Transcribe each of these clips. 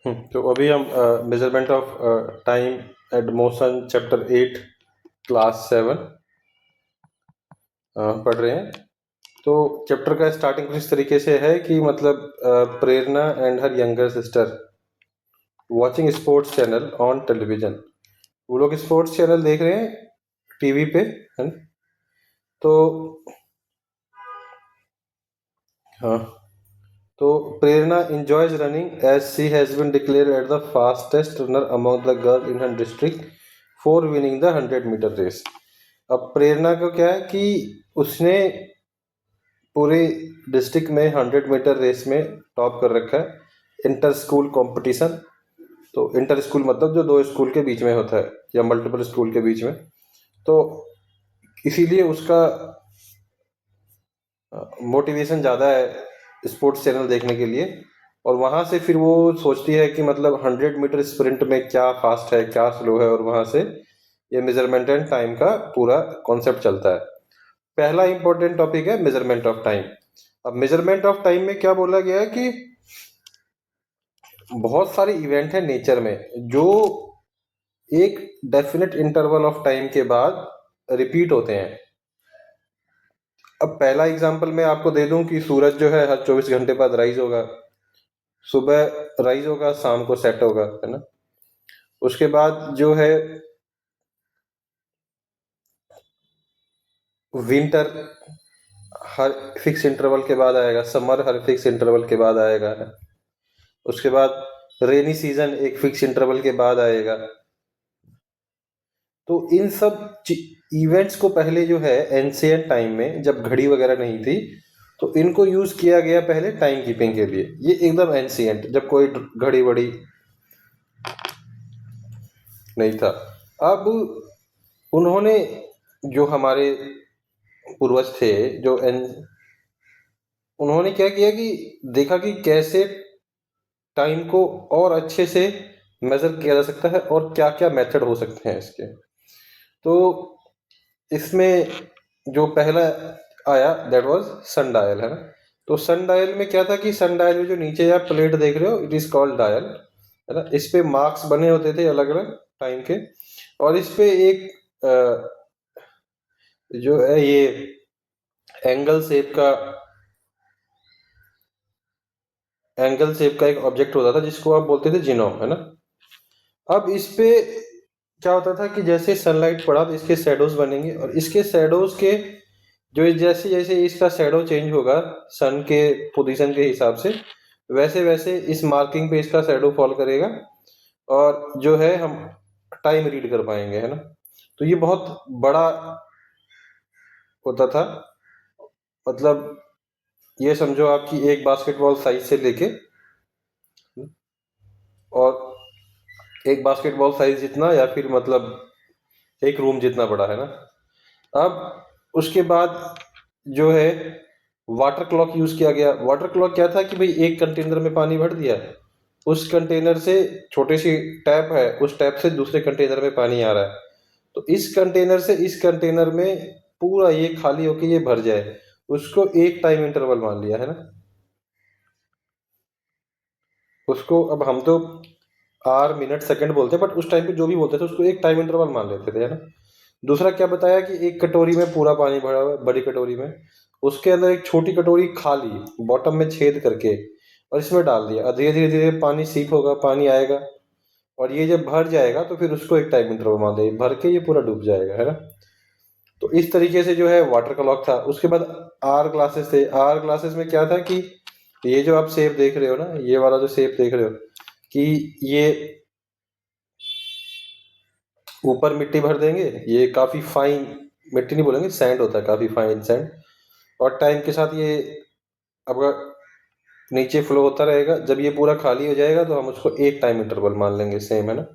तो अभी हम measurement of time and motion chapter 8 class 7 पढ़ रहे हैं। तो चैप्टर का स्टार्टिंग कुछ इस तरीके से है कि मतलब Prerna and her younger sister watching sports channel on television. वो लोग स्पोर्ट्स चैनल देख रहे हैं टीवी पे, है ना। तो हाँ, तो प्रेरणा enjoys running as she has been declared as the fastest runner among the girls in her district for winning the 100-meter race। अब प्रेरणा को क्या है कि उसने पूरे डिस्ट्रिक्ट में 100 मीटर रेस में टॉप कर रखा है। इंटर स्कूल कंपटीशन, तो इंटर स्कूल मतलब जो दो स्कूल के बीच में होता है या मल्टीपल स्कूल के बीच में, तो इसीलिए उसका मोटिवेशन ज़्यादा है स्पोर्ट्स चैनल देखने के लिए। और वहाँ से फिर वो सोचती है कि मतलब 100 मीटर स्प्रिंट में क्या फास्ट है क्या स्लो है, और वहाँ से ये मेजरमेंट एंड टाइम का पूरा कॉन्सेप्ट चलता है। पहला इंपॉर्टेंट टॉपिक है मेजरमेंट ऑफ टाइम। अब मेजरमेंट ऑफ टाइम में क्या बोला गया है कि बहुत सारे इवेंट हैं नेचर में जो एक डेफिनेट इंटरवल ऑफ टाइम के बाद रिपीट होते हैं। अब पहला एग्जांपल मैं आपको दे दूं कि सूरज जो है हर 24 घंटे बाद राइज होगा। सुबह राइज होगा, शाम को सेट होगा, है ना। उसके बाद जो है विंटर हर फिक्स इंटरवल के बाद आएगा, समर हर फिक्स इंटरवल के बाद आएगा, है। उसके बाद रेनी सीजन एक फिक्स इंटरवल के बाद आएगा। तो इन सब इवेंट्स को पहले जो है एंशियंट टाइम में जब घड़ी वगैरह नहीं थी, तो इनको यूज किया गया पहले टाइम कीपिंग के लिए। ये एकदम एंशियंट, जब कोई घड़ी वड़ी नहीं था। अब उन्होंने जो हमारे पूर्वज थे जो उन्होंने क्या किया कि देखा कि कैसे टाइम को और अच्छे से मेजर किया जा सकता है और क्या क्या मेथड हो सकते हैं इसके। तो इसमें जो पहला आया दैट वाज सन डायल, है ना। तो सन डायल में क्या था कि सन डायल में जो नीचे आप प्लेट देख रहे हो इट इज कॉल्ड डायल, है ना। इस पे मार्क्स बने होते थे अलग अलग टाइम के, और इस पे एक जो है ये एंगल शेप का एक ऑब्जेक्ट होता था जिसको आप बोलते थे जिनोम, है ना। अब इस पे क्या होता था कि जैसे सनलाइट पड़ा तो इसके शेडोज बनेंगे, और इसके शेडोज के जो जैसे जैसे इसका शेडो चेंज होगा सन के पोजीशन के हिसाब से, वैसे वैसे इस मार्किंग पे इसका शेडो फॉल करेगा, और जो है हम टाइम रीड कर पाएंगे, है ना। तो ये बहुत बड़ा होता था। मतलब ये समझो आपकी एक बास्केटबॉल साइज से लेके, और एक बास्केटबॉल साइज जितना या फिर मतलब एक रूम जितना बड़ा, है ना। अब उसके बाद जो है वाटर क्लॉक यूज किया गया। वाटर क्लॉक क्या था कि भाई एक कंटेनर में पानी भर दिया, उस कंटेनर से छोटी सी टैप है, उस टैप से दूसरे कंटेनर में पानी आ रहा है, तो इस कंटेनर से इस कंटेनर में पूरा ये खाली होके ये भर जाए, उसको एक टाइम इंटरवल मान लिया, है ना। उसको अब हम तो आर मिनट सेकंड बोलते हैं, बट उस टाइम पे जो भी बोलते थे उसको एक टाइम इंटरवल मान लेते थे, है ना। दूसरा क्या बताया कि एक कटोरी में पूरा पानी भरा हुआ है, बड़ी कटोरी में, उसके अंदर एक छोटी कटोरी खाली बॉटम में छेद करके और इसमें डाल दिया, धीरे धीरे धीरे पानी सीप होगा, पानी आएगा, और ये जब भर जाएगा तो फिर उसको एक टाइम इंटरवल मान देंगे, भर के ये पूरा डूब जाएगा, है ना। तो इस तरीके से जो है वाटर का लॉक था। उसके बाद आर ग्लासेस थे। आर ग्लासेस में क्या था कि ये जो आप शेप देख रहे हो ना, ये वाला जो शेप देख रहे हो कि ये ऊपर मिट्टी भर देंगे, ये काफी फाइन मिट्टी नहीं बोलेंगे, सैंड होता है, काफी फाइन सैंड, और टाइम के साथ ये आपका नीचे फ्लो होता रहेगा। जब ये पूरा खाली हो जाएगा तो हम उसको एक टाइम इंटरवल मान लेंगे, सेम, है ना।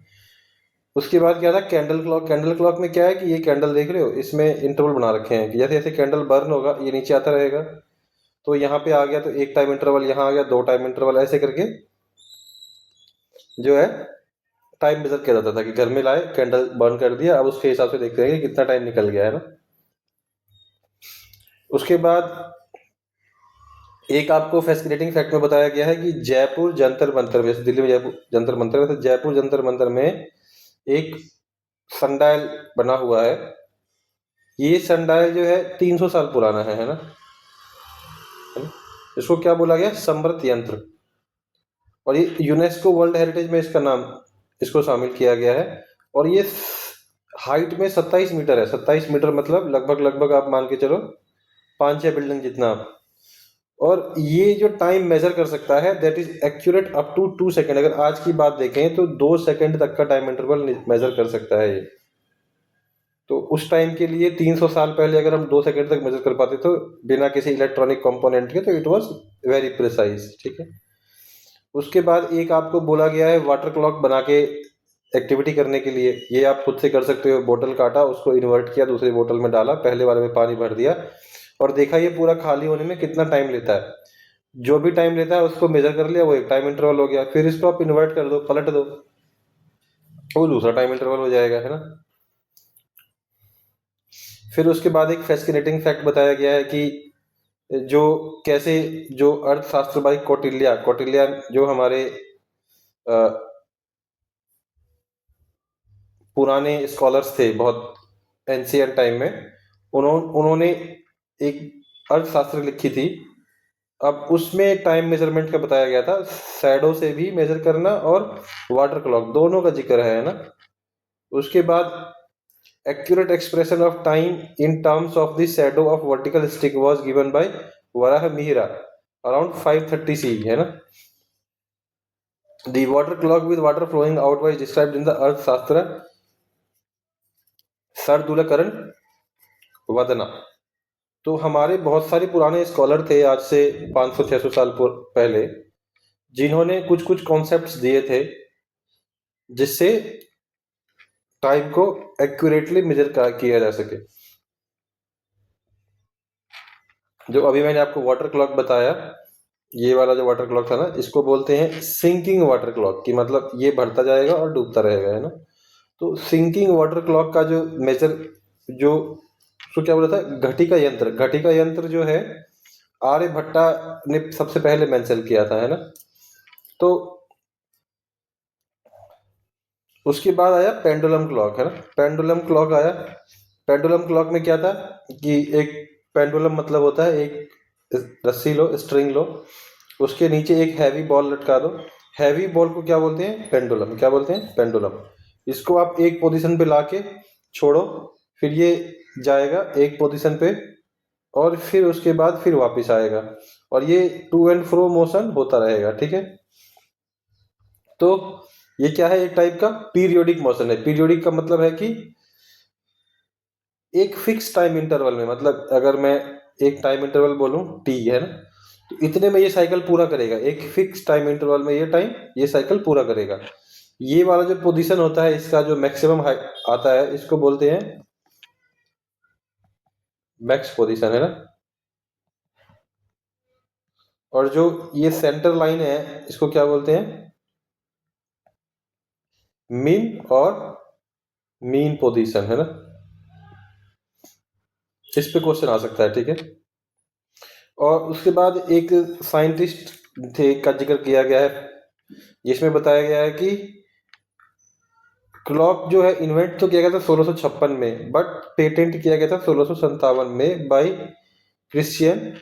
उसके बाद क्या था कैंडल क्लॉक। कैंडल क्लॉक में क्या है कि ये कैंडल देख रहे हो, इसमें इंटरवल बना रखे हैं कि जैसे जैसे कैंडल बर्न होगा ये नीचे आता रहेगा, तो यहाँ पे आ गया तो एक टाइम इंटरवल, यहाँ आ गया दो टाइम इंटरवल, ऐसे करके जो है टाइम मेजर किया जाता था कि घर में लाए कैंडल बर्न कर दिया, अब उसके हिसाब से देखते हैं कि कितना टाइम निकल गया, है ना। उसके बाद एक आपको फैसिनेटिंग फैक्ट में बताया गया है कि जयपुर जंतर मंतर, जैसे दिल्ली में जयपुर जंतर मंतर है, तो जयपुर जंतर मंतर में एक सनडायल बना हुआ है। ये सनडायल जो है 300 साल पुराना है ना, है ना? इसको क्या बोला गया? समृत यंत्र। और ये यूनेस्को वर्ल्ड हेरिटेज में इसका नाम, इसको शामिल किया गया है। और ये हाइट में 27 मीटर है। 27 मीटर मतलब लगभग लगभग आप मान के चलो 5-6 बिल्डिंग जितना। और ये जो टाइम मेजर कर सकता है that is accurate up to 2 second. अगर आज की बात देखें तो 2 सेकेंड तक का टाइम इंटरवल मेजर कर सकता है ये। तो उस टाइम के लिए 300 साल पहले अगर हम 2 सेकेंड तक मेजर कर पाते तो बिना किसी इलेक्ट्रॉनिक कंपोनेंट के, तो इट वाज वेरी प्रिसाइज। ठीक है। उसके बाद एक आपको बोला गया है वाटर क्लॉक बना के एक्टिविटी करने के लिए। ये आप खुद से कर सकते हो। बोतल काटा, उसको इन्वर्ट किया, दूसरी बोतल में डाला, पहले वाले में पानी भर दिया और देखा ये पूरा खाली होने में कितना टाइम लेता है। जो भी टाइम लेता है उसको मेजर कर लिया, वो एक टाइम इंटरवल हो गया। फिर इसको आप इन्वर्ट कर दो, पलट दो, वो दूसरा टाइम इंटरवल हो जाएगा, है ना। फिर उसके बाद एक फैसिनेटिंग फैक्ट बताया गया है कि जो कैसे जो अर्थशास्त्र भाई कौटिल्य कौटिल्य जो हमारे पुराने स्कॉलर्स थे बहुत एंशियंट टाइम में, उन्होंने एक अर्थशास्त्र लिखी थी। अब उसमें टाइम मेजरमेंट का बताया गया था, शैडो से भी मेजर करना और वाटर क्लॉक दोनों का जिक्र है ना। उसके बाद accurate expression of time in terms of the shadow of vertical stick was given by Varahamihira around 530 CE, है ना। The water clock with water flowing out was described in the Earth Shastra सरदूलकरण वदना। तो हमारे बहुत सारे पुराने scholar थे आज से 500-600 साल पहले, जिन्होंने कुछ कुछ कॉन्सेप्ट्स दिए थे जिससे टाइम को एक्यूरेटली मेजर किया जा सके। जो अभी मैंने आपको वाटर क्लॉक बताया, ये वाला जो वाटर क्लॉक था ना, इसको बोलते हैं सिंकिंग वाटर क्लॉक, की मतलब ये बढ़ता जाएगा और डूबता रहेगा, है ना। तो सिंकिंग वाटर क्लॉक का जो मेजर, जो उसको क्या बोला था, घटिका यंत्र। घटिका यंत्र जो है आर्यभट्टा ने सबसे पहले मेंशन किया था, है ना। तो उसके बाद आया पेंडुलम क्लॉक, है ना। पेंडुलम क्लॉक आया। पेंडुलम क्लॉक में क्या था कि एक पेंडुलम मतलब होता है एक रस्सी लो, स्ट्रिंग लो, उसके नीचे एक हैवी बॉल लटका दो। हैवी बॉल को क्या बोलते हैं? पेंडुलम। क्या बोलते हैं? पेंडुलम। इसको आप एक पोजीशन पे लाके छोड़ो, फिर ये जाएगा एक पोजीशन पे और फिर उसके बाद फिर वापस आएगा और ये टू एंड फ्रो मोशन होता रहेगा। ठीक है। तो ये क्या है? एक टाइप का पीरियोडिक मोशन है। पीरियोडिक का मतलब है कि एक फिक्स टाइम इंटरवल में, मतलब अगर मैं एक टाइम इंटरवल बोलूं टी, है ना, तो इतने में ये साइकिल पूरा करेगा। एक फिक्स टाइम इंटरवल में ये साइकिल पूरा करेगा। ये वाला जो पोजीशन होता है, इसका जो मैक्सिमम आता है, इसको बोलते हैं मैक्स पोजीशन, है ना। और जो ये सेंटर लाइन है, इसको क्या बोलते हैं? मीन और मीन पोजीशन, है ना। इस पे क्वेश्चन आ सकता है। ठीक है। और उसके बाद एक साइंटिस्ट थे का जिक्र किया गया है, जिसमें बताया गया है कि क्लॉक जो है इन्वेंट तो किया गया था 1656 में, बट पेटेंट किया गया था 1657 में बाय क्रिश्चियन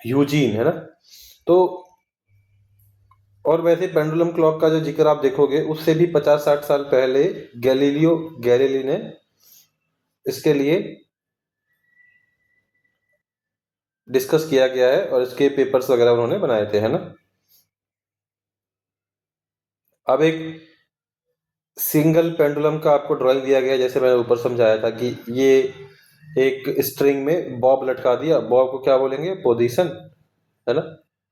यूजीन, है ना। तो और वैसे पेंडुलम क्लॉक का जो जिक्र आप देखोगे, उससे भी 50-60 साल पहले गैलीलियो गैलीली ने इसके लिए डिस्कस किया गया है और इसके पेपर्स वगैरह उन्होंने बनाए थे, है ना। अब एक सिंगल पेंडुलम का आपको ड्राइंग दिया गया है, जैसे मैंने ऊपर समझाया था कि ये एक स्ट्रिंग में बॉब लटका दिया। बॉब को क्या बोलेंगे? पोजीशन, है ना।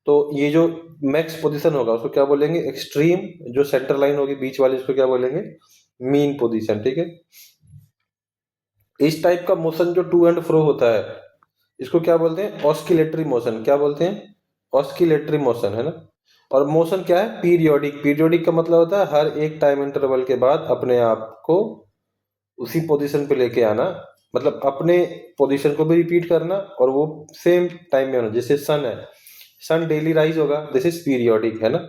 तो ये जो मैक्स पोजीशन होगा उसको क्या बोलेंगे? एक्सट्रीम। जो सेंटर लाइन होगी बीच वाली, उसको क्या बोलेंगे? Mean position. ठीक है। इस टाइप का मोशन जो टू एंड फ्रो होता है, इसको क्या बोलते हैं? Oscillatory motion. क्या बोलते हैं? ऑस्किलेटरी मोशन, है ना। और मोशन क्या है? पीरियोडिक। पीरियोडिक का मतलब होता है हर एक टाइम इंटरवल के बाद अपने आप को उसी पोजीशन पे लेके आना, मतलब अपने पोजीशन को भी रिपीट करना और वो सेम टाइम में होना। जैसे सन है, सन डेली राइज होगा, दिस इज पीरियोडिक, है ना,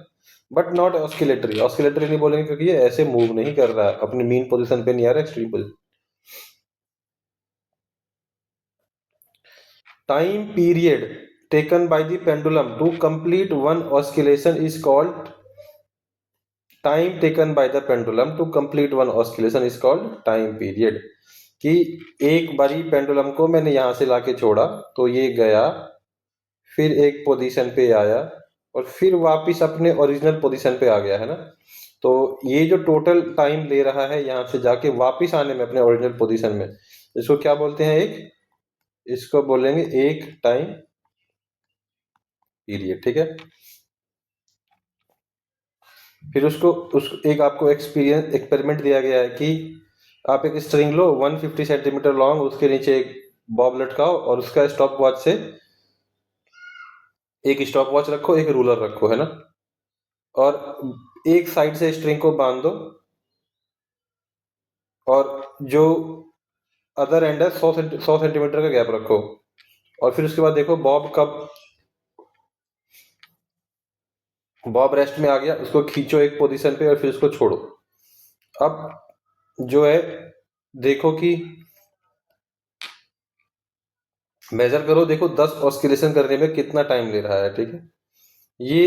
बट नॉट ऑस्किलेटरी। ऑस्किलेटरी नहीं बोलेंगे क्योंकि ये ऐसे मूव नहीं कर रहा है, अपनी मीन पोजीशन पे नहीं आ रहा, extreme position. Time period taken by the pendulum to complete one oscillation is called time taken by the pendulum to complete one oscillation is called time period। कि एक बारी पेंडुलम को मैंने यहां से लाके छोड़ा तो ये गया, फिर एक पोजीशन पे आया और फिर वापस अपने ओरिजिनल पोजीशन पे आ गया, है ना। तो ये जो टोटल टाइम ले रहा है यहाँ से जाके वापस आने में अपने ओरिजिनल पोजीशन में, इसको क्या बोलते हैं? एक, इसको बोलेंगे एक टाइम पीरियड, ठीक है। फिर उसको एक आपको एक्सपेरिमेंट दिया गया है कि आप एक स्ट्रिंग लो 150 सेंटीमीटर लॉन्ग, उसके नीचे एक बॉब लटकाओ और उसका स्टॉप वॉच से एक स्टॉप वॉच रखो, एक रूलर रखो, है ना, और एक साइड से स्ट्रिंग को बांध दो और जो अदर एंड है 100 सेंटीमीटर का गैप रखो, और फिर उसके बाद देखो बॉब रेस्ट में आ गया, उसको खींचो एक पोजीशन पे और फिर उसको छोड़ो। अब जो है देखो कि मेजर करो, देखो 10 ऑस्किलेशन करने में कितना टाइम ले रहा है, ठीक है। ये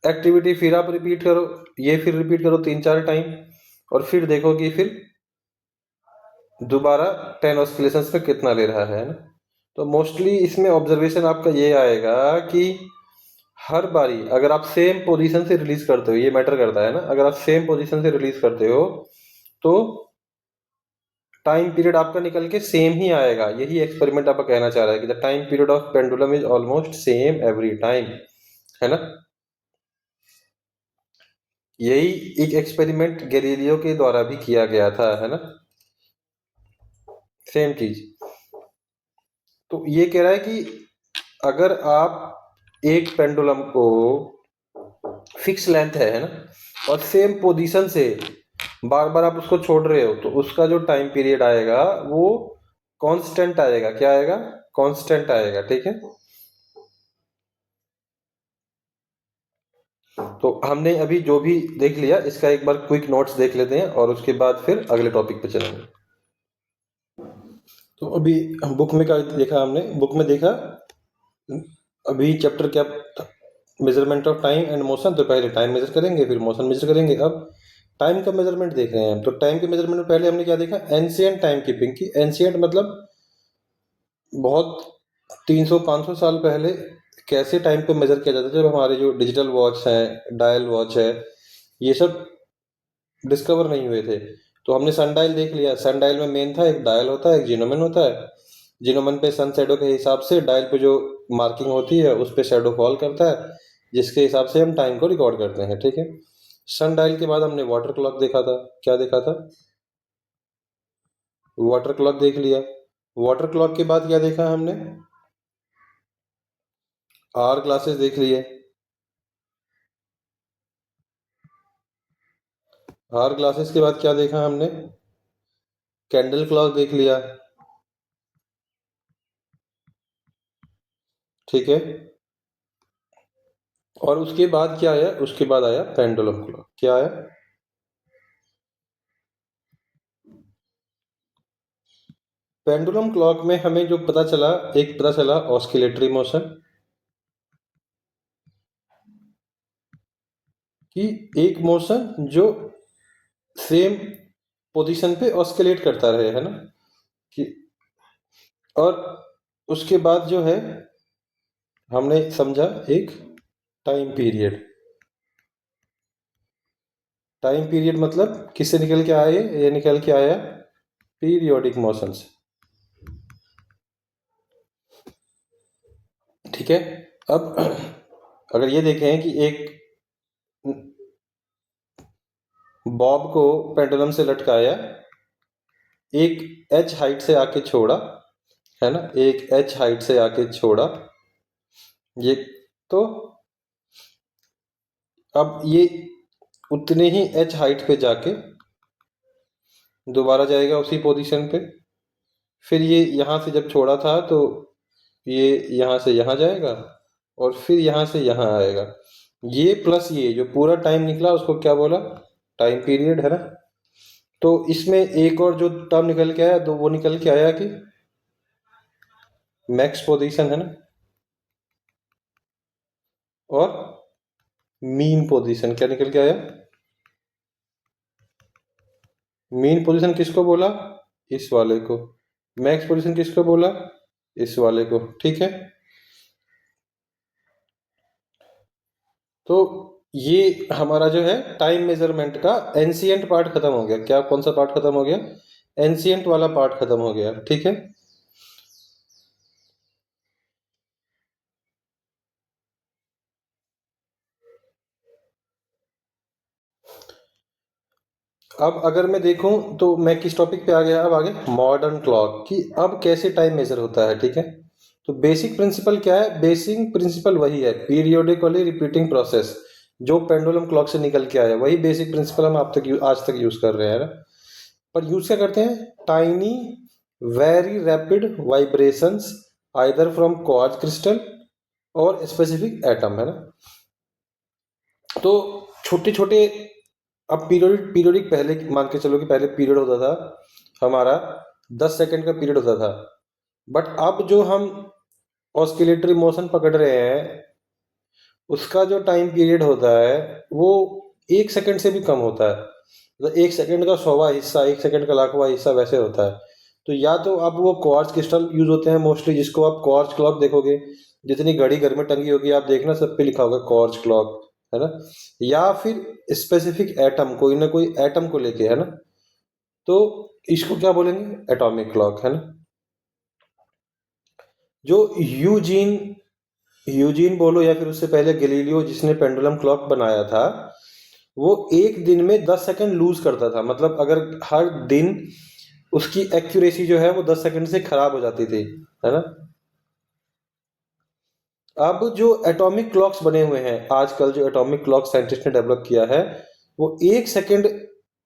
एक्टिविटी फिर आप रिपीट करो, ये फिर रिपीट करो 3-4 टाइम, और फिर देखो कि फिर दोबारा 10 ऑस्किलेशन में कितना ले रहा है ना। तो मोस्टली इसमें ऑब्जर्वेशन आपका ये आएगा कि हर बारी अगर आप सेम पोजीशन से रिलीज करते हो, ये मैटर करता है ना, अगर आप सेम पोजीशन से रिलीज करते हो तो टाइम पीरियड आपका निकल के सेम ही आएगा। यही एक्सपेरिमेंट आपका कहना चाह रहा है कि the time period of pendulum is almost same every time, है ना। यही एक एक्सपेरिमेंट गैलीलियो के द्वारा भी किया गया था, है ना, सेम चीज। तो ये कह रहा है कि अगर आप एक पेंडुलम को फिक्स लेंथ है ना, और सेम पोजीशन से बार बार आप उसको छोड़ रहे हो, तो उसका जो टाइम पीरियड आएगा वो कांस्टेंट आएगा। क्या आएगा? कांस्टेंट आएगा, ठीक है। तो हमने अभी जो भी देख लिया इसका एक बार क्विक नोट्स देख लेते हैं और उसके बाद फिर अगले टॉपिक पे चलेंगे। तो अभी बुक में क्या देखा हमने? बुक में देखा अभी चैप्टर क्या, measurement of time and motion. तो पहले टाइम मेजर करेंगे, फिर मोशन मेजर करेंगे। अब टाइम का मेजरमेंट देख रहे हैं। तो टाइम के मेजरमेंट में पहले हमने क्या देखा? एंशियंट टाइम कीपिंग की। एंशियंट मतलब बहुत 300-500 साल पहले कैसे टाइम को मेजर किया जाता था, जब हमारे जो डिजिटल वॉच है, डायल वॉच है, ये सब डिस्कवर नहीं हुए थे। तो हमने सनडायल देख लिया। सनडायल में मेन था, एक डायल होता है, एक जीनोमन होता है। जीनोमन पे सन शैडो के हिसाब से, डायल पे जो मार्किंग होती है उस पे शैडो फॉल करता है, जिसके हिसाब से हम टाइम को रिकॉर्ड करते हैं, ठीक है। सन डायल के बाद हमने वाटर क्लॉक देखा था। क्या देखा था? वाटर क्लॉक देख लिया। वाटर क्लॉक के बाद क्या देखा हमने? आवर ग्लासेस देख लिए। आवर ग्लासेस के बाद क्या देखा हमने? कैंडल क्लॉक देख लिया, ठीक है। और उसके बाद क्या आया? उसके बाद आया पेंडुलम क्लॉक। क्या आया? पेंडुलम क्लॉक में हमें जो पता चला, एक पता चला ऑस्किलेटरी मोशन, कि एक मोशन जो सेम पोजीशन पे ऑस्किलेट करता रहे, है ना, कि और उसके बाद जो है हमने समझा एक टाइम पीरियड। टाइम पीरियड मतलब किससे निकल के आए? ये निकल के आया पीरियोडिक मोशन से, ठीक है। अब अगर ये देखें कि एक बॉब को पेंडुलम से लटकाया, एक एच हाइट से आके छोड़ा, है ना, एक एच हाइट से आके छोड़ा ये, तो अब ये उतने ही एच हाइट पे जाके दोबारा जाएगा उसी पोजीशन पे, फिर ये यहाँ से जब छोड़ा था तो ये यहाँ से यहाँ जाएगा और फिर यहाँ से यहाँ आएगा। ये प्लस ये जो पूरा टाइम निकला उसको क्या बोला? टाइम पीरियड, है ना। तो इसमें एक और जो टर्म निकल के आया तो वो निकल के आया कि मैक्स पोजीशन, है ना, और मीन पोजीशन। क्या निकल के आया? मीन पोजीशन किसको बोला? इस वाले को। मैक्स पोजीशन किसको बोला? इस वाले को। ठीक है, तो ये हमारा जो है टाइम मेजरमेंट का एंशियंट पार्ट खत्म हो गया। क्या, कौन सा पार्ट खत्म हो गया? एंशियंट वाला पार्ट खत्म हो गया। ठीक है, अब अगर मैं देखूं तो मैं किस टॉपिक पे आ गया? अब आगे मॉडर्न क्लॉक की अब कैसे टाइम मेजर होता है। ठीक है, तो बेसिक प्रिंसिपल क्या है? बेसिक प्रिंसिपल वही है, पीरियोडिकली रिपीटिंग प्रोसेस, जो पेंडुलम क्लॉक से निकल के आया वही बेसिक प्रिंसिपल हम आज तक यूज कर रहे हैं ना। पर यूज क्या करते हैं? Tiny very rapid vibrations either from quartz crystal और स्पेसिफिक एटम, है ना। तो छोटे छोटे, अब पीरियडिक पहले मान के चलो कि पहले पीरियड होता था हमारा 10 सेकंड का पीरियड होता था। बट अब जो हम ऑस्किलेटरी मोशन पकड़ रहे हैं उसका जो टाइम पीरियड होता है वो 1 सेकंड से भी कम होता है। मतलब 1 सेकंड का 100वां हिस्सा, 1 सेकंड का 1,00,000वां हिस्सा वैसे होता है। तो या तो अब वो क्वार्ट्ज क्रिस्टल यूज होते हैं मोस्टली, जिसको आप क्वार्ट्ज क्लॉक देखोगे, जितनी घड़ी घर में टंगी होगी आप देखना सब पे लिखा होगा क्वार्ट्ज क्लॉक, है ना। या फिर स्पेसिफिक एटम, कोई ना कोई एटम को लेके, है ना। तो इसको क्या बोलेंगे? एटॉमिक क्लॉक, है ना। जो यूजीन यूजीन बोलो या फिर उससे पहले गैलीलियो जिसने पेंडुलम क्लॉक बनाया था, वो एक दिन में 10 सेकंड लूज करता था। मतलब अगर हर दिन उसकी एक्यूरेसी जो है वो 10 सेकंड से खराब हो जाती थी, है ना। अब जो एटॉमिक क्लॉक्स बने हुए हैं आजकल, जो एटॉमिक क्लॉक साइंटिस्ट ने डेवलप किया है, वो 1 सेकंड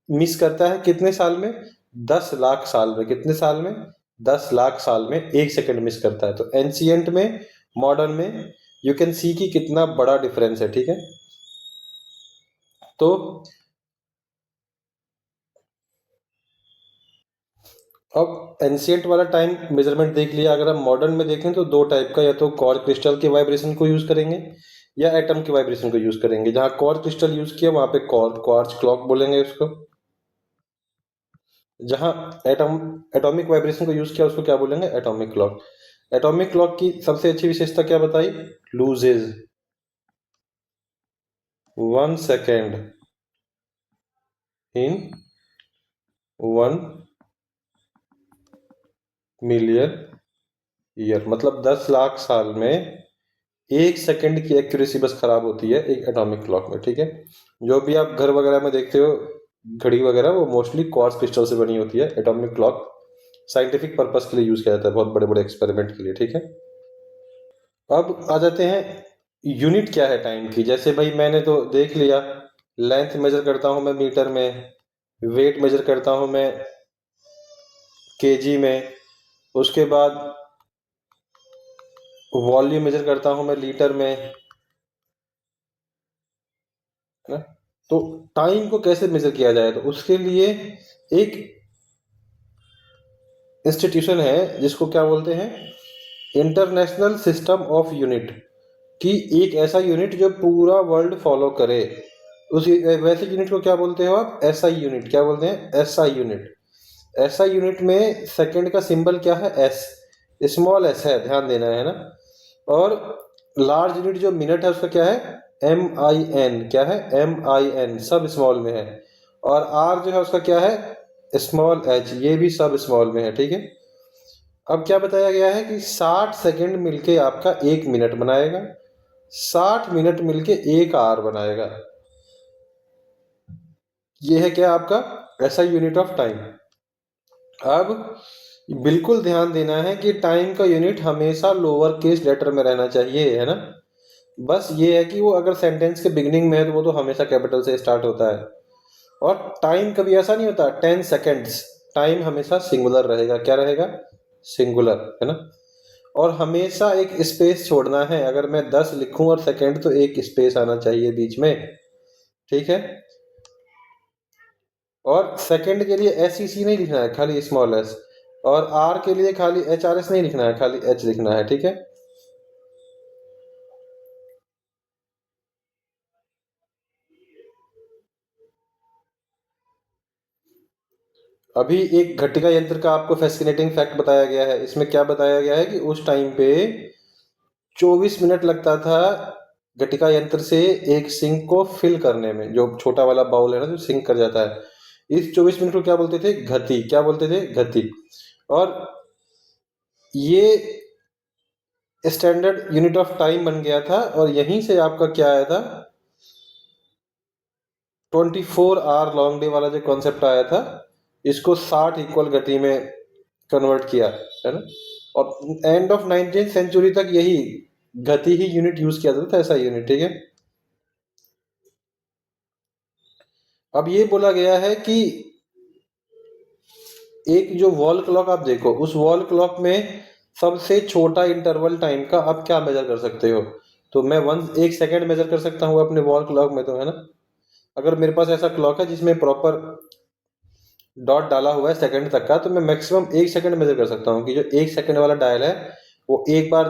मिस करता है कितने साल में? 10 लाख साल में। कितने साल में? 10 लाख साल में 1 सेकंड मिस करता है। तो एंशियंट में, मॉडर्न में यू कैन सी कि कितना बड़ा डिफरेंस है। ठीक है, तो अब एंशियंट वाला टाइम मेजरमेंट देख लिया। अगर हम मॉडर्न में देखें तो दो टाइप का, या तो क्वार्ट्ज क्रिस्टल के वाइब्रेशन को यूज करेंगे या एटम के वाइब्रेशन को यूज करेंगे। जहां क्वार्ट्ज क्रिस्टल यूज किया वहां पे क्वार्ट्ज क्लॉक बोलेंगे उसको। जहां एटम एटॉमिक वाइब्रेशन को यूज किया उसको क्या बोलेंगे? Atomic clock. एटॉमिक क्लॉक की सबसे अच्छी विशेषता क्या बताई? Loses 1 second in 1 million year. मतलब 10 लाख साल में 1 सेकेंड की एक्यूरेसी बस खराब होती है एक एटॉमिक क्लॉक में। ठीक है, जो भी आप घर वगैरह में देखते हो घड़ी वगैरह, वो मोस्टली क्वार्ट्ज क्रिस्टल से बनी होती है। एटॉमिक क्लॉक साइंटिफिक पर्पस के लिए यूज किया जाता है, बहुत बड़े बड़े एक्सपेरिमेंट के लिए। ठीक है, अब आ जाते हैं यूनिट क्या है टाइम की। जैसे भाई मैंने तो देख लिया, लेंथ मेजर करता हूं मैं मीटर में, वेट मेजर करता हूं मैं केजी में, उसके बाद वॉल्यूम मेजर करता हूं मैं लीटर में, है ना। तो टाइम को कैसे मेजर किया जाए? तो उसके लिए एक इंस्टीट्यूशन है जिसको क्या बोलते हैं? International system of unit. कि एक ऐसा यूनिट जो पूरा वर्ल्ड फॉलो करे, उस वैसे यूनिट को क्या बोलते हो आप? SI unit. क्या बोलते हैं? SI unit. एसआई यूनिट में सेकंड का सिंबल क्या है? एस, स्मॉल एस है, ध्यान देना है ना। और लार्ज यूनिट जो मिनट है उसका क्या है? M I N. क्या है? एम आई एन, सब स्मॉल में है। और आर जो है उसका क्या है? स्मॉल एच, ये भी सब स्मॉल में है। ठीक है, अब क्या बताया गया है कि 60 सेकंड मिलके आपका 1 मिनट बनाएगा, 60 मिनट मिलके 1 आवर बनाएगा। ये है क्या आपका? ऐसा यूनिट ऑफ टाइम। अब बिल्कुल ध्यान देना है कि टाइम का यूनिट हमेशा लोअर केस लेटर में रहना चाहिए, है ना। बस ये है कि वो अगर सेंटेंस के बिगिनिंग में है तो वो तो हमेशा कैपिटल से स्टार्ट होता है। और टाइम कभी ऐसा नहीं होता 10 सेकेंड्स, टाइम हमेशा सिंगुलर रहेगा। क्या रहेगा? सिंगुलर, है ना। और हमेशा एक स्पेस छोड़ना है, अगर मैं 10 लिखूं और सेकंड तो एक स्पेस आना चाहिए बीच में, ठीक है। और सेकंड के लिए एस ई सी नहीं लिखना है, खाली स्मॉल एस। और आर के लिए खाली एच आर एस नहीं लिखना है, खाली एच लिखना है, ठीक है। अभी एक घटिका यंत्र का आपको फैसिनेटिंग फैक्ट बताया गया है। इसमें क्या बताया गया है कि उस टाइम पे 24 मिनट लगता था घटिका यंत्र से एक सिंक को फिल करने में। जो छोटा वाला बाउल है ना, जो सिंक कर जाता है, इस 24 मिनट को क्या बोलते थे? गति। क्या बोलते थे? गति। और ये स्टैंडर्ड यूनिट ऑफ टाइम बन गया था, और यहीं से आपका क्या आया था? 24 आवर लॉन्ग डे वाला जो कॉन्सेप्ट आया था, इसको 60 इक्वल गति में कन्वर्ट किया, है ना। और एंड ऑफ 19th सेंचुरी तक यही गति ही यूनिट यूज किया जाता था, ऐसा यूनिट, ठीक है। अब ये बोला गया है कि एक जो वॉल क्लॉक आप देखो, उस वॉल क्लॉक में सबसे छोटा इंटरवल टाइम का आप क्या मेजर कर सकते हो? तो मैं 1 सेकेंड मेजर कर सकता हूँ अपने वॉल क्लॉक में, तो, है ना। अगर मेरे पास ऐसा क्लॉक है जिसमें प्रॉपर डॉट डाला हुआ है सेकंड तक का, तो मैं मैक्सिमम 1 सेकंड मेजर कर सकता हूँ कि जो 1 सेकंड वाला डायल है वो एक बार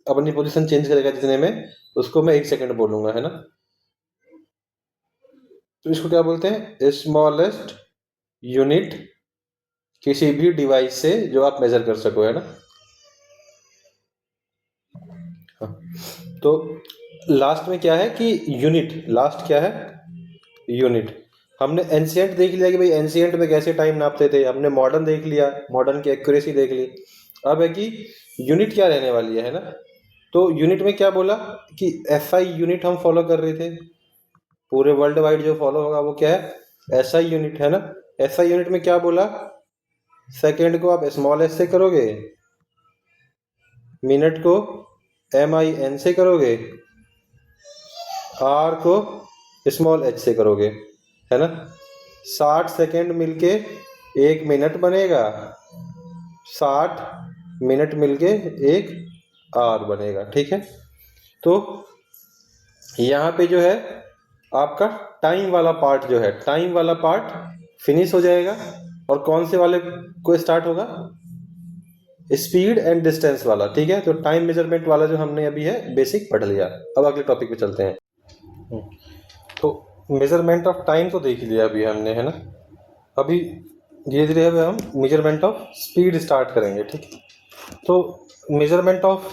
अपनी पोजीशन चेंज करेगा जितने में, उसको मैं 1 सेकंड बोलूंगा, है ना। तो इसको क्या बोलते हैं? स्मॉलेस्ट यूनिट किसी भी डिवाइस से जो आप मेजर कर सको, है ना। हाँ। तो लास्ट में क्या है कि यूनिट, लास्ट क्या है? यूनिट। हमने एंशियंट देख लिया कि भाई एंशियंट में कैसे टाइम नापते थे, हमने मॉडर्न देख लिया, मॉडर्न की एक्यूरेसी देख ली। अब है कि यूनिट क्या रहने वाली है ना। तो यूनिट में क्या बोला कि एसआई यूनिट हम फॉलो कर रहे थे। पूरे वर्ल्ड वाइड जो फॉलो होगा वो क्या है? एसआई यूनिट, है ना। एसआई यूनिट में क्या बोला? सेकेंड को आप स्मॉल एस से करोगे, मिनट को MIN से करोगे, आर को स्मॉल एच से करोगे, है ना। 60 सेकेंड मिलके 1 मिनट बनेगा, 60 मिनट मिलके 1 आवर बनेगा, ठीक है। तो यहाँ पे जो है आपका टाइम वाला पार्ट जो है, टाइम वाला पार्ट फिनिश हो जाएगा, और कौन से वाले को स्टार्ट होगा? स्पीड एंड डिस्टेंस वाला, ठीक है। तो टाइम मेजरमेंट वाला जो हमने अभी है बेसिक पढ़ लिया। अब अगले टॉपिक पे चलते हैं। तो मेजरमेंट ऑफ टाइम तो देख लिया अभी हमने, है ना। अभी धीरे धीरे अब हम मेजरमेंट ऑफ स्पीड स्टार्ट करेंगे, ठीक है। तो मेजरमेंट ऑफ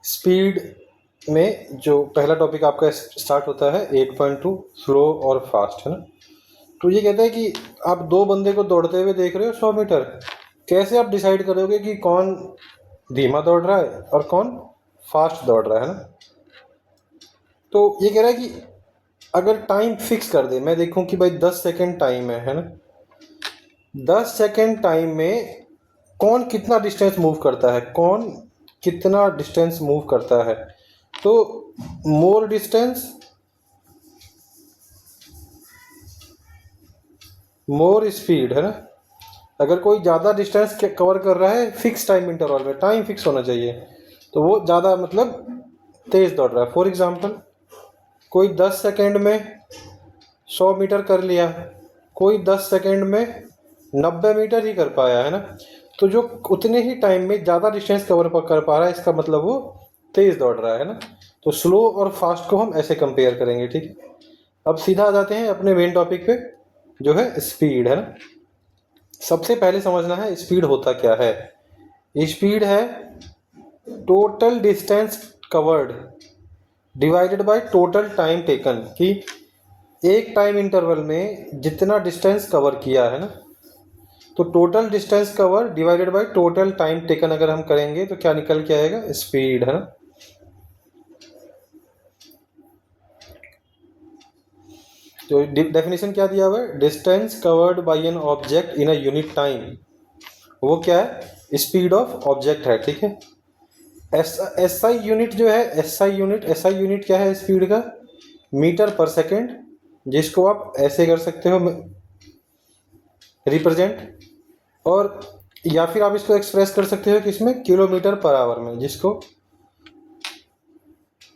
स्पीड में जो पहला टॉपिक आपका स्टार्ट होता है 8.2 स्लो और फास्ट, है ना। तो ये कहता है कि आप दो बंदे को दौड़ते हुए देख रहे हो 100 मीटर, कैसे आप डिसाइड करोगे कि कौन धीमा दौड़ रहा है और कौन फास्ट दौड़ रहा है ना। तो ये कह रहा है कि अगर टाइम फिक्स कर दे, मैं देखूं कि भाई 10 सेकेंड टाइम है ना, 10 सेकेंड टाइम में कौन कितना डिस्टेंस मूव करता है, कौन कितना डिस्टेंस मूव करता है, तो मोर डिस्टेंस मोर स्पीड, है ना। अगर कोई ज़्यादा डिस्टेंस कवर कर रहा है फिक्स टाइम इंटरवल में, टाइम फिक्स होना चाहिए, तो वो ज़्यादा मतलब तेज़ दौड़ रहा है। फॉर एग्जांपल कोई 10 सेकेंड में 100 मीटर कर लिया, कोई 10 सेकेंड में 90 मीटर ही कर पाया, है ना। तो जो उतने ही टाइम में ज़्यादा डिस्टेंस कवर कर पा रहा है, इसका मतलब वो तेज़ दौड़ रहा है ना। तो स्लो और फास्ट को हम ऐसे कंपेयर करेंगे, ठीक है। अब सीधा आ जाते हैं अपने मेन टॉपिक पे, जो है स्पीड, है ना। सबसे पहले समझना है स्पीड होता क्या है। स्पीड है total distance covered divided by total time taken, कि एक टाइम इंटरवल में जितना डिस्टेंस कवर किया, है ना। तो total distance cover divided by total time taken अगर हम करेंगे तो क्या निकल के आएगा? स्पीड, है ना। तो डेफिनेशन क्या दिया हुआ है? Distance covered by an object in a unit time, वो क्या है? स्पीड ऑफ ऑब्जेक्ट है, ठीक है। SI यूनिट जो है, SI यूनिट क्या है स्पीड का? मीटर पर सेकेंड, जिसको आप ऐसे कर सकते हो रिप्रेजेंट। और या फिर आप इसको एक्सप्रेस कर सकते हो किसमें, किलोमीटर पर आवर में, जिसको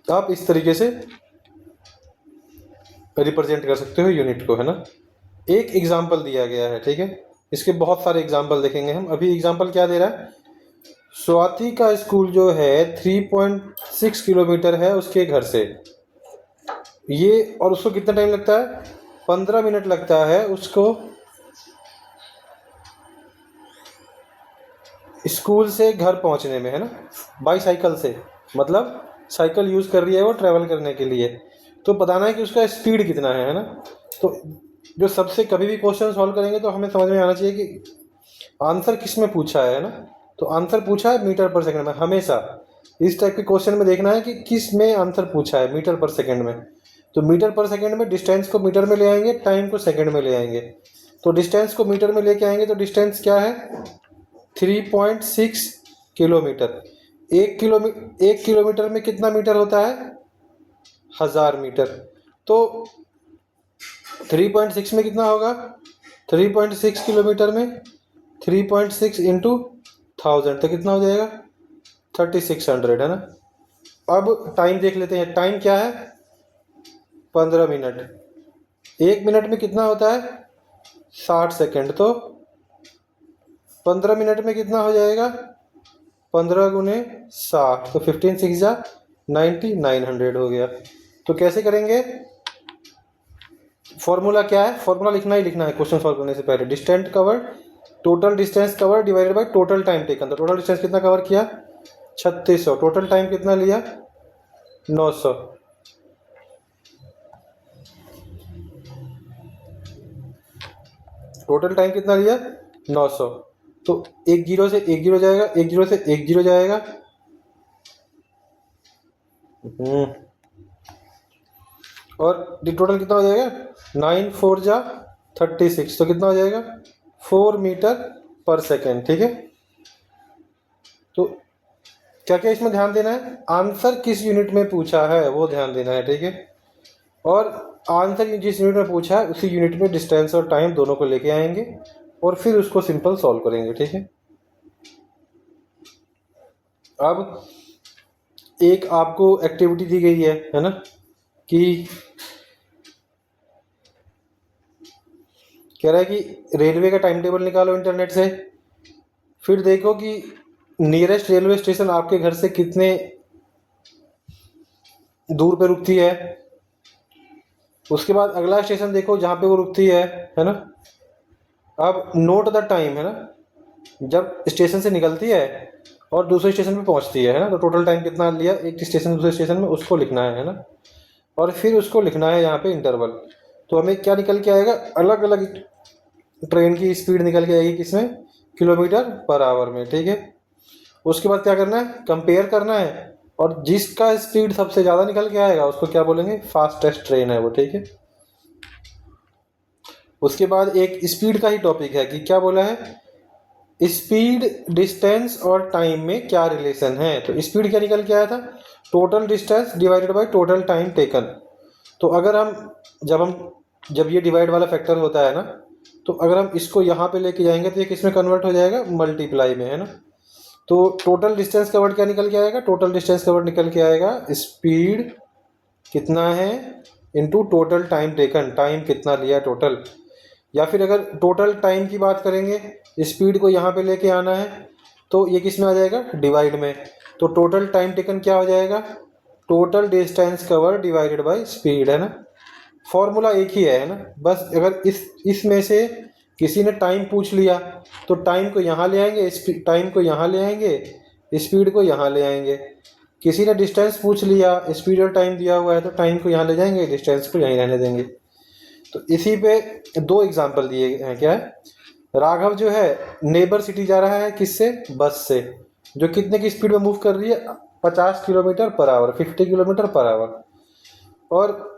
आप इस तरीके से रिप्रेजेंट कर सकते हो यूनिट को, है ना। एक एग्जाम्पल दिया गया है, ठीक है। इसके बहुत सारे एग्जाम्पल देखेंगे हम। अभी एग्जाम्पल क्या दे रहा है, स्वाति का स्कूल जो है 3.6 किलोमीटर है उसके घर से, ये, और उसको कितना टाइम लगता है, 15 मिनट लगता है उसको स्कूल से घर पहुंचने में, है ना, बाई साइकिल से, मतलब साइकिल यूज़ कर रही है वो ट्रैवल करने के लिए। तो बताना है कि उसका स्पीड कितना है ना। तो जो सबसे, कभी भी क्वेश्चन सॉल्व करेंगे तो हमें समझ में आना चाहिए कि आंसर किस में पूछा है ना। तो आंसर पूछा है मीटर पर सेकंड में, हमेशा इस टाइप के क्वेश्चन में देखना है कि किस में आंसर पूछा है, मीटर पर सेकंड में। तो मीटर पर सेकंड में डिस्टेंस को मीटर में ले आएंगे, टाइम को सेकंड में ले आएंगे। तो डिस्टेंस को मीटर में लेके आएंगे तो डिस्टेंस क्या है, 3.6 किलोमीटर। 1 किलोमीटर में कितना मीटर होता है, 1000 मीटर। तो 3.6 में कितना होगा, 3.6 किलोमीटर में 3.6 इंटू 1000 तो कितना हो जाएगा, 3600, है ना। अब टाइम देख लेते हैं, टाइम क्या है, 15 मिनट। 1 मिनट में कितना होता है, 60 सेकेंड। तो 15 मिनट में कितना हो जाएगा, 15 गुने 60, तो 15 6 जा 90, 900 हो गया। तो कैसे करेंगे, फॉर्मूला क्या है, फॉर्मूला लिखना ही लिखना है क्वेश्चन सॉल्व करने से पहले। Distance covered, total distance covered divided by total time taken. तो टोटल डिस्टेंस कितना कवर किया, 3600। टोटल टाइम कितना लिया, 900। टोटल टाइम कितना लिया, 900। तो एक जीरो से एक जीरो जाएगा, एक जीरो से एक जीरो जाएगा। और टोटल कितना हो जाएगा, 9 4 जा 36, तो कितना हो जाएगा, 4 मीटर पर सेकेंड, ठीक है। तो क्या क्या इसमें ध्यान देना है, आंसर किस यूनिट में पूछा है वो ध्यान देना है, ठीक है। और आंसर जिस यूनिट में पूछा है उसी यूनिट में डिस्टेंस और टाइम दोनों को लेके आएंगे और फिर उसको सिंपल सॉल्व करेंगे, ठीक है। अब एक आपको एक्टिविटी दी गई है ना, कि कह रहा है कि रेलवे का टाइम टेबल निकालो इंटरनेट से, फिर देखो कि नियरेस्ट रेलवे स्टेशन आपके घर से कितने दूर पे रुकती है। उसके बाद अगला स्टेशन देखो जहाँ पे वो रुकती है ना। अब नोट द टाइम, है ना, जब स्टेशन से निकलती है और दूसरे स्टेशन पे पहुँचती है ना। तो टोटल टाइम कितना लिया एक स्टेशन से दूसरे स्टेशन में, उसको लिखना है ना। और फिर उसको लिखना है यहाँ पे इंटरवल। तो हमें क्या निकल के आएगा, अलग अलग ट्रेन की स्पीड निकल के आएगी किसमें, किलोमीटर पर आवर में, ठीक है। उसके बाद क्या करना है, कंपेयर करना है, और जिसका स्पीड सबसे ज़्यादा निकल के आएगा उसको क्या बोलेंगे, फास्टेस्ट ट्रेन है वो, ठीक है। उसके बाद एक स्पीड का ही टॉपिक है कि क्या बोला है, स्पीड, डिस्टेंस और टाइम में क्या रिलेशन है। तो स्पीड क्या निकल के आया था, total distance divided by total time taken. तो अगर हम जब ये डिवाइड वाला फैक्टर होता है ना, तो अगर हम इसको यहाँ पे लेके जाएंगे तो ये किस में कन्वर्ट हो जाएगा, मल्टीप्लाई में, है ना। तो टोटल डिस्टेंस कवर्ड क्या निकल के आएगा, टोटल डिस्टेंस कवर्ड निकल के आएगा स्पीड कितना है into total time taken, time कितना लिया टोटल। या फिर अगर टोटल टाइम की बात करेंगे, स्पीड को यहाँ पे लेके आना है तो ये किस में आ जाएगा, डिवाइड में। तो टोटल टाइम टेकन क्या हो जाएगा, total distance cover divided by speed, है ना। फॉर्मूला एक ही है ना। बस अगर इसमें से किसी ने टाइम पूछ लिया तो टाइम को यहाँ ले आएंगे, टाइम को यहाँ ले आएंगे, स्पीड को यहाँ ले आएंगे। किसी ने डिस्टेंस पूछ लिया, स्पीड और टाइम दिया हुआ है तो टाइम को यहाँ ले जाएंगे, डिस्टेंस को यहीं रहने देंगे। तो इसी पे दो एग्जाम्पल दिए हैं। क्या है, राघव जो है नेबर सिटी जा रहा है किससे, बस से, जो कितने की स्पीड में मूव कर रही है, 50 kilometre per our, 50 kilometre per our. और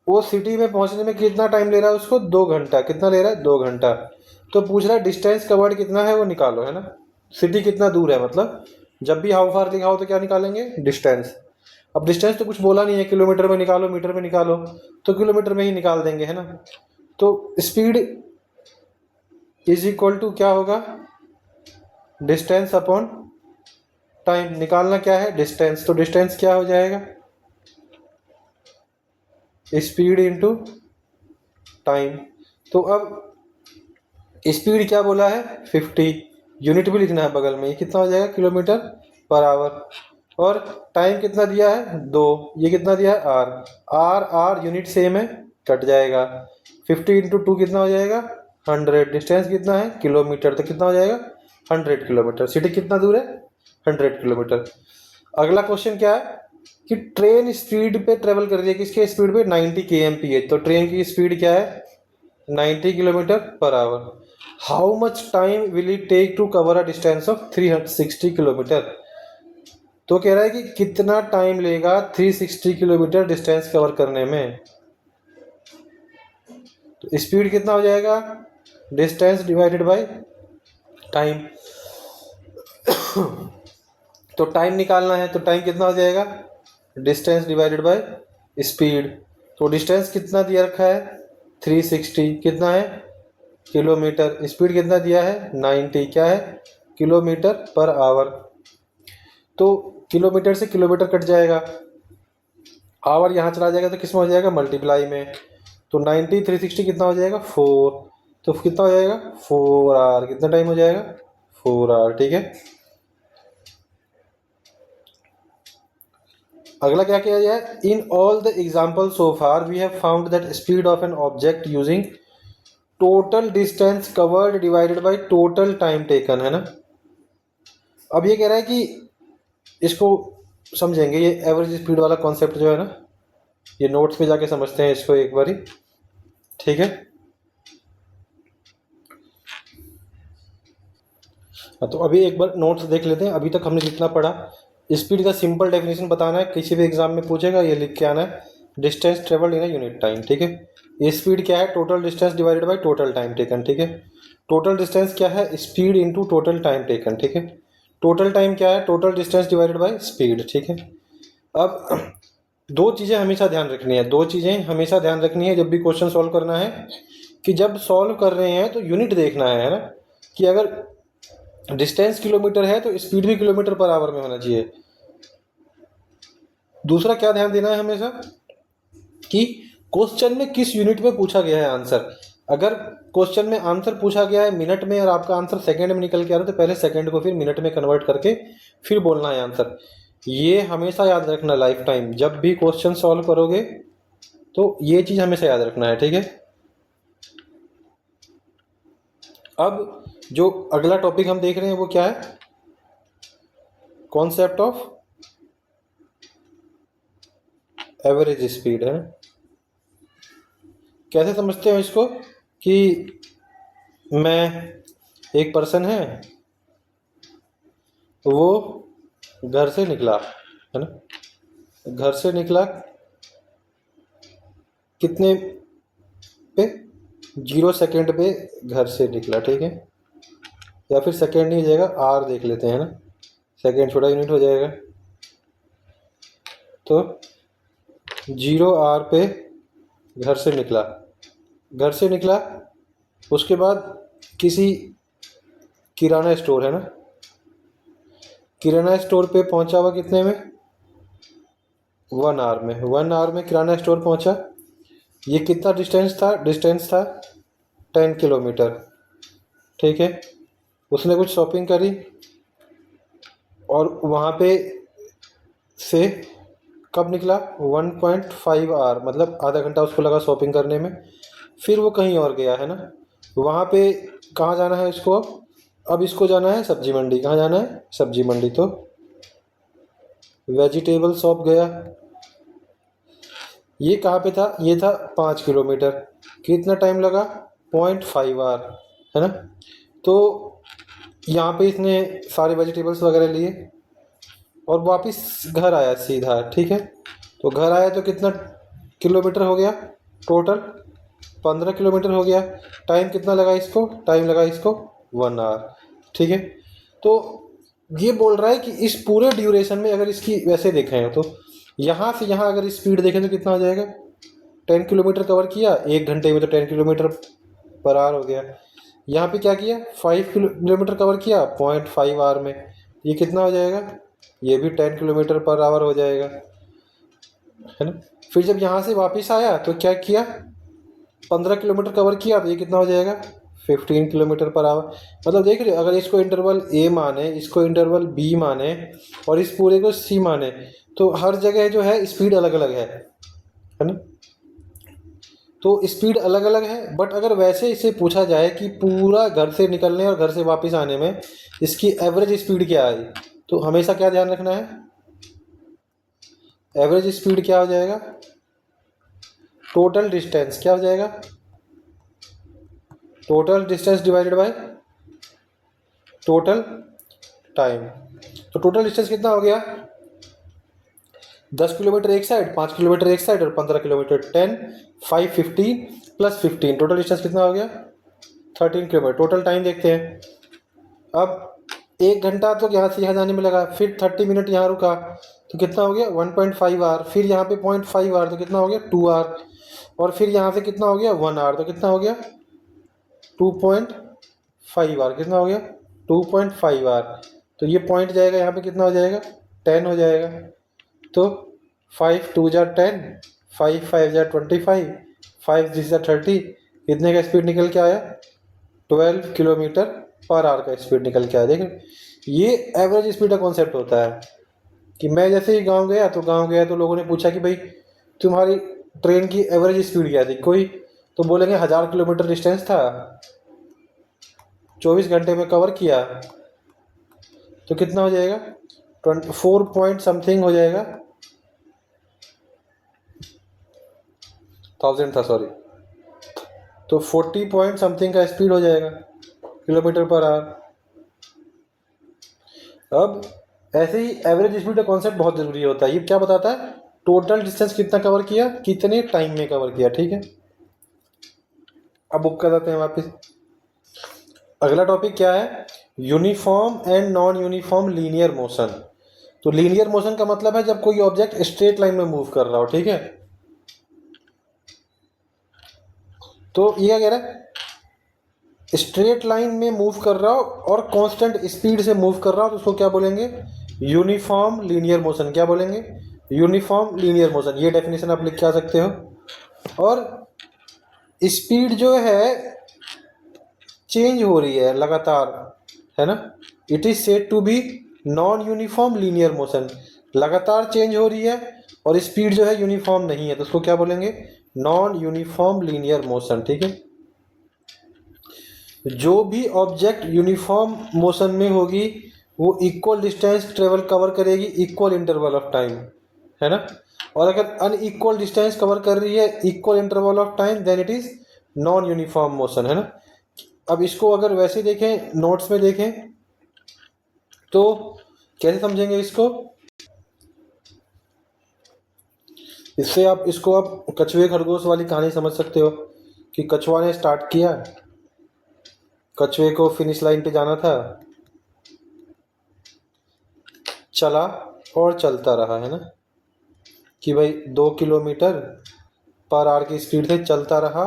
वो सिटी में पहुंचने में कितना टाइम ले रहा है उसको, 2 घंटा। कितना ले रहा है, 2 घंटा। तो पूछ रहा है डिस्टेंस कवर्ड कितना है वो निकालो, है ना। सिटी कितना दूर है, मतलब जब भी हाउ फार लिखा हो तो क्या निकालेंगे, डिस्टेंस। अब डिस्टेंस तो कुछ बोला नहीं है, किलोमीटर में निकालो, मीटर में निकालो, तो किलोमीटर में ही निकाल देंगे, है ना। तो स्पीड इज इक्वल टू क्या होगा, डिस्टेंस अपॉन टाइम। निकालना क्या है? डिस्टेंस। तो डिस्टेंस क्या हो जाएगा? Speed into time. तो अब स्पीड क्या बोला है? 50। यूनिट भी लिखना है बगल में। ये कितना हो जाएगा? Kilometre per our. और टाइम कितना दिया है? 2। ये कितना दिया है? R. R R unit same है, कट जाएगा। 50 इंटू 2 कितना हो जाएगा? 100। डिस्टेंस कितना है? किलोमीटर। तो कितना हो जाएगा? 100 किलोमीटर। सिटी कितना दूर है? 100 किलोमीटर। अगला क्वेश्चन क्या है कि ट्रेन स्पीड पे ट्रेवल कर रही है, किसके स्पीड पे? 90 kmph। तो ट्रेन की स्पीड क्या है? 90 kilometre per hour. How much time will it take to cover a distance of 360 kilometre. तो कह रहा है कि कितना टाइम लेगा 360 किलोमीटर डिस्टेंस कवर करने में। तो स्पीड कितना हो जाएगा? Distance divided by time. तो टाइम निकालना है, तो टाइम कितना हो जाएगा? Distance divided by speed. तो डिस्टेंस कितना दिया रखा है? 360। कितना है? किलोमीटर। स्पीड कितना दिया है? 90। क्या है? Kilometre per our. तो किलोमीटर से किलोमीटर कट जाएगा, आवर यहाँ चला जाएगा तो किस में हो जाएगा? मल्टीप्लाई में। तो 90 360 कितना हो जाएगा? 4। तो कितना हो जाएगा? 4 आवर। कितना टाइम हो जाएगा? 4 आवर। ठीक है। अगला क्या किया जाए? In all the example so far we have found that speed of an object using total distance covered divided by total time taken, है ना। अब ये कह रहा है कि इसको समझेंगे, ये एवरेज स्पीड वाला कॉन्सेप्ट जो है ना, ये नोट्स पे जाके समझते हैं इसको एक बारी। ठीक है। तो अभी एक बार नोट्स देख लेते हैं। अभी तक हमने जितना पढ़ा, स्पीड का सिंपल डेफिनेशन बताना है, किसी भी एग्जाम में पूछेगा, ये लिख के आना है। Distance travelled in a unit time. ठीक है। ये स्पीड क्या है? Total distance divided by total time taken. ठीक है। टोटल डिस्टेंस क्या है? Speed into total time taken. ठीक है। टोटल टाइम क्या है? Total distance divided by speed. ठीक है। अब दो चीज़ें हमेशा ध्यान रखनी है, दो चीज़ें हमेशा ध्यान रखनी है जब भी क्वेश्चन सॉल्व करना है, कि जब सॉल्व कर रहे हैं तो यूनिट देखना है ना, कि अगर डिस्टेंस किलोमीटर है तो स्पीड भी किलोमीटर पर आवर में होना चाहिए। दूसरा क्या ध्यान देना है हमेशा, कि क्वेश्चन में किस यूनिट में पूछा गया है आंसर। अगर क्वेश्चन में आंसर पूछा गया है मिनट में और आपका आंसर सेकंड में निकल के आ रहा है, तो पहले सेकंड को फिर मिनट में कन्वर्ट करके फिर बोलना है आंसर। ये हमेशा याद रखना लाइफ टाइम, जब भी क्वेश्चन सॉल्व करोगे तो ये चीज़ हमेशा याद रखना है। ठीक है। अब जो अगला टॉपिक हम देख रहे हैं वो क्या है? कॉन्सेप्ट ऑफ एवरेज स्पीड है। कैसे समझते हो इसको, कि मैं एक पर्सन है, वो घर से निकला, है ना, घर से निकला कितने पे? 0 सेकेंड पे घर से निकला। ठीक है। या फिर सेकेंड नहीं हो जाएगा, आर देख लेते हैं ना, सेकेंड छोटा यूनिट हो जाएगा। तो 0 आर पे घर से निकला, घर से निकला, उसके बाद किसी किराना स्टोर, है ना, किराना स्टोर पे पहुंचा हुआ कितने में? 1 आवर में। 1 आवर में किराना स्टोर पहुंचा। ये कितना डिस्टेंस था? डिस्टेंस था 10 किलोमीटर। ठीक है। उसने कुछ शॉपिंग करी और वहाँ पे से कब निकला? 1.5 आवर, मतलब आधा घंटा उसको लगा शॉपिंग करने में। फिर वो कहीं और गया, है ना। वहाँ पे कहाँ जाना है इसको? अब इसको जाना है सब्जी मंडी। कहाँ जाना है? सब्जी मंडी। तो वेजिटेबल शॉप गया। ये कहाँ पे था? ये था 5 किलोमीटर। कितना टाइम लगा? 0.5 आवर, है ना। तो यहाँ पे इसने सारे वेजिटेबल्स वगैरह लिए और वापस घर आया सीधा। ठीक है। तो घर आया तो कितना किलोमीटर हो गया? टोटल 15 किलोमीटर हो गया। टाइम कितना लगा इसको? टाइम लगा इसको 1 आवर। ठीक है। तो ये बोल रहा है कि इस पूरे ड्यूरेशन में अगर इसकी वैसे देखें तो यहाँ से यहाँ अगर स्पीड देखें तो कितना हो जाएगा? 10 किलोमीटर कवर किया 1 घंटे में, तो 10 किलोमीटर पर आवर हो गया। यहाँ पे क्या किया, 5 किलोमीटर कवर किया 0.5 आवर में, ये कितना हो जाएगा, ये भी 10 किलोमीटर पर आवर हो जाएगा, है ना। फिर जब यहाँ से वापस आया तो क्या किया, 15 किलोमीटर कवर किया, तो ये कितना हो जाएगा, 15 किलोमीटर पर आवर। मतलब देख रहे हो, अगर इसको इंटरवल ए माने, इसको इंटरवल बी माने और इस पूरे को सी माने, तो हर जगह जो है स्पीड अलग अलग है ना। तो स्पीड अलग अलग है, बट अगर वैसे इसे पूछा जाए कि पूरा घर से निकलने और घर से वापस आने में इसकी एवरेज स्पीड क्या आई, तो हमेशा क्या ध्यान रखना है, एवरेज स्पीड क्या हो जाएगा, टोटल डिस्टेंस क्या हो जाएगा, total distance divided by total time. तो टोटल डिस्टेंस कितना हो गया, 10 किलोमीटर एक साइड, 5 किलोमीटर एक साइड और 15 किलोमीटर, 10, 5, 15 प्लस 15, टोटल डिस्टेंस कितना हो गया, 13 किलोमीटर। टोटल टाइम देखते हैं। अब 1 घंटा तो यहाँ से यहाँ जाने में लगा, फिर 30 मिनट यहाँ रुका, तो कितना हो गया 1.5 आवर, फिर यहाँ पे 0.5 आवर, तो कितना हो गया 2 आवर, और फिर यहाँ से कितना हो गया 1 आवर, तो कितना हो गया 2.5 आवर, कितना हो गया 2.5 आवर। तो ये पॉइंट जाएगा यहाँ पे, कितना हो जाएगा 10 हो जाएगा। तो 5 2 जा 10, 5 5 जा 25, 5 6 जा 30, कितने का स्पीड निकल के आया, 12 किलोमीटर पर आवर का स्पीड निकल के आया। देखें, ये एवरेज स्पीड का कॉन्सेप्ट होता है कि मैं जैसे ही गांव गया तो लोगों ने पूछा कि भाई तुम्हारी ट्रेन की एवरेज स्पीड क्या थी, कोई तो बोलेंगे 1000 किलोमीटर डिस्टेंस था, 24 घंटे में कवर किया, तो कितना हो जाएगा 24 पॉइंट समथिंग हो जाएगा, 1000 था सॉरी, तो 40 पॉइंट समथिंग का स्पीड हो जाएगा किलोमीटर पर आवर। अब ऐसे ही एवरेज स्पीड का कॉन्सेप्ट बहुत ज़रूरी होता है। ये क्या बताता है, टोटल डिस्टेंस कितना कवर किया, कितने टाइम में कवर किया, ठीक है। अब बुक कर देते हैं वापस। अगला टॉपिक क्या है, uniform and non uniform linear motion. तो लीनियर मोशन का मतलब है जब कोई ऑब्जेक्ट स्ट्रेट लाइन में मूव कर रहा हो, ठीक है। तो ये क्या कह रहा है, स्ट्रेट लाइन में मूव कर रहा हो और कांस्टेंट स्पीड से मूव कर रहा हो, तो उसको क्या बोलेंगे, यूनिफॉर्म लीनियर मोशन। क्या बोलेंगे, यूनिफॉर्म लीनियर मोशन। ये डेफिनेशन आप लिख के आ सकते हो। और स्पीड जो है चेंज हो रही है लगातार, है ना, it is said to be non uniform linear motion. लगातार चेंज हो रही है और स्पीड जो है यूनिफॉर्म नहीं है, तो उसको क्या बोलेंगे, नॉन यूनिफॉर्म लीनियर मोशन, ठीक है। जो भी ऑब्जेक्ट यूनिफॉर्म मोशन में होगी वो इक्वल डिस्टेंस ट्रेवल कवर करेगी इक्वल इंटरवल ऑफ टाइम, है ना। और अगर अनइक्वल डिस्टेंस कवर कर रही है equal interval of time, then it is non uniform motion, है ना। अब इसको अगर वैसे देखें, नोट्स में देखें, तो कैसे समझेंगे इसको, इससे आप इसको आप कछुए खरगोश वाली कहानी समझ सकते हो कि कछुआ ने स्टार्ट किया, कछुए को फिनिश लाइन पे जाना था, चला और चलता रहा, है ना, कि भाई 2 किलोमीटर पर आवर की स्पीड से चलता रहा।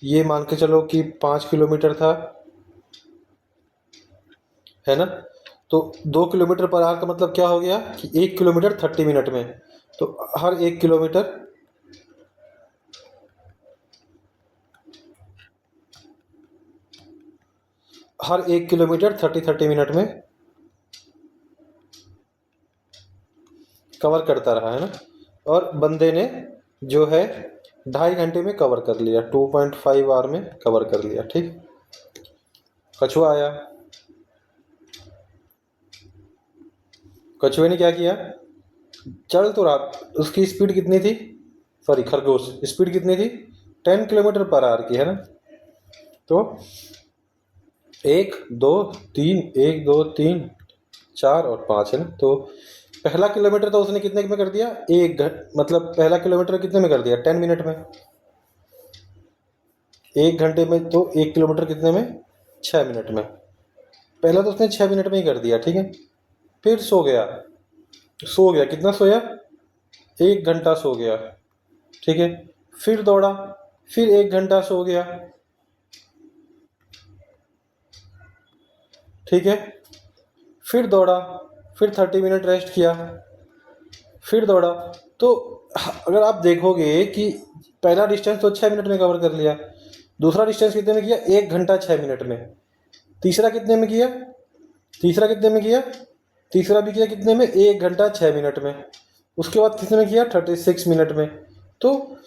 ये मान के चलो कि 5 किलोमीटर था, है ना। तो 2 किलोमीटर पर आवर का मतलब क्या हो गया कि 1 किलोमीटर 30 मिनट में। तो हर 1 किलोमीटर हर 1 किलोमीटर 30 मिनट में कवर करता रहा, है ना। और बंदे ने जो है 2.5 घंटे में कवर कर लिया, 2.5 आवर में कवर कर लिया, ठीक। कछुआ आया, कछुए ने क्या किया, चल तो रहा, उसकी स्पीड कितनी थी, सॉरी खरगोश स्पीड कितनी थी, 10 किलोमीटर पर आवर की, है ना। तो 1 2 3 1 2 3 4 और 5, है ना। तो पहला किलोमीटर तो उसने कितने में कर दिया, मतलब पहला किलोमीटर कितने में कर दिया, 10 मिनट में। 1 घंटे में तो 1 किलोमीटर कितने में, 6 मिनट में। पहला तो उसने 6 मिनट में ही कर दिया, ठीक है। फिर सो गया, कितना सोया, 1 घंटा सो गया, ठीक है। फिर दौड़ा, फिर 1 घंटा सो गया, ठीक है, फिर दौड़ा, फिर 30 मिनट रेस्ट किया, फिर दौड़ा। तो अगर आप देखोगे कि पहला डिस्टेंस तो 6 मिनट में कवर कर लिया, दूसरा डिस्टेंस कितने में किया, 1 घंटा 6 मिनट में, तीसरा कितने में किया, तीसरा कितने में किया, तीसरा भी किया कितने में, 1 घंटा 6 मिनट में, उसके बाद कितने में किया, 36 मिनट में। तो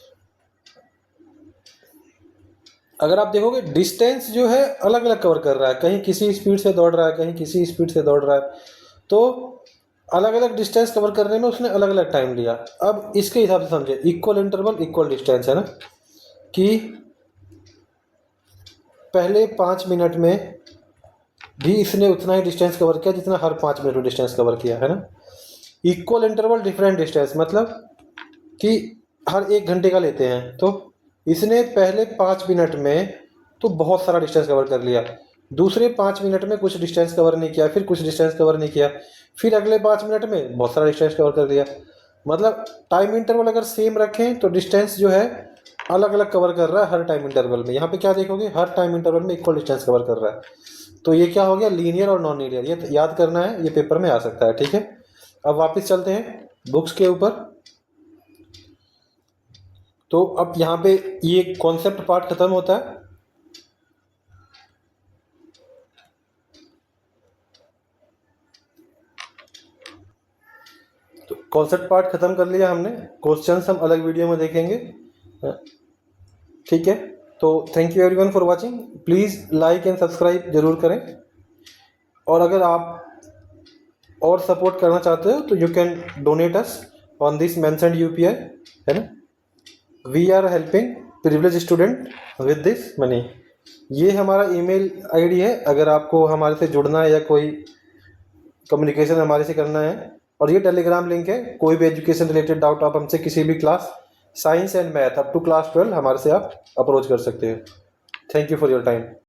अगर आप देखोगे डिस्टेंस जो है अलग अलग कवर कर रहा है, कहीं किसी स्पीड से दौड़ रहा है, कहीं किसी स्पीड से दौड़ रहा है, तो अलग अलग डिस्टेंस कवर करने में उसने अलग अलग टाइम लिया। अब इसके हिसाब से समझे, इक्वल इंटरवल इक्वल डिस्टेंस है ना, कि पहले 5 मिनट में भी इसने उतना ही डिस्टेंस कवर किया जितना हर 5 मिनट में डिस्टेंस कवर किया है ना। इक्वल इंटरवल डिफरेंट डिस्टेंस मतलब कि हर 1 घंटे का लेते हैं, तो इसने पहले 5 मिनट में तो बहुत सारा डिस्टेंस कवर कर लिया, दूसरे 5 मिनट में कुछ डिस्टेंस कवर नहीं किया, फिर कुछ डिस्टेंस कवर नहीं किया, फिर अगले 5 मिनट में बहुत सारा डिस्टेंस कवर कर लिया। मतलब टाइम इंटरवल अगर सेम रखें तो डिस्टेंस जो है अलग अलग कवर कर रहा है हर टाइम इंटरवल में। यहाँ पे क्या देखोगे, हर टाइम इंटरवल में इक्वल डिस्टेंस कवर कर रहा है। तो ये क्या हो गया, लीनियर और नॉन लीनियर, ये याद करना है, ये पेपर में आ सकता है। ठीक है, अब वापस चलते हैं बुक्स के ऊपर। तो अब यहाँ पे ये कॉन्सेप्ट पार्ट खत्म होता है। तो कॉन्सेप्ट पार्ट खत्म कर लिया हमने, क्वेश्चंस हम अलग वीडियो में देखेंगे। ठीक है, तो thank you everyone for watching. Please like and subscribe जरूर करें, और अगर आप और सपोर्ट करना चाहते हो तो you can donate us on this mentioned UPI, है ना। We are helping privilege student with this money. ये हमारा ईमेल ID है, अगर आपको हमारे से जुड़ना है या कोई कम्युनिकेशन हमारे से करना है। और ये टेलीग्राम लिंक है, कोई भी एजुकेशन रिलेटेड डाउट आप हमसे किसी भी class science and math up to class 12 हमारे से आप अप्रोच कर सकते हो। Thank you for your time.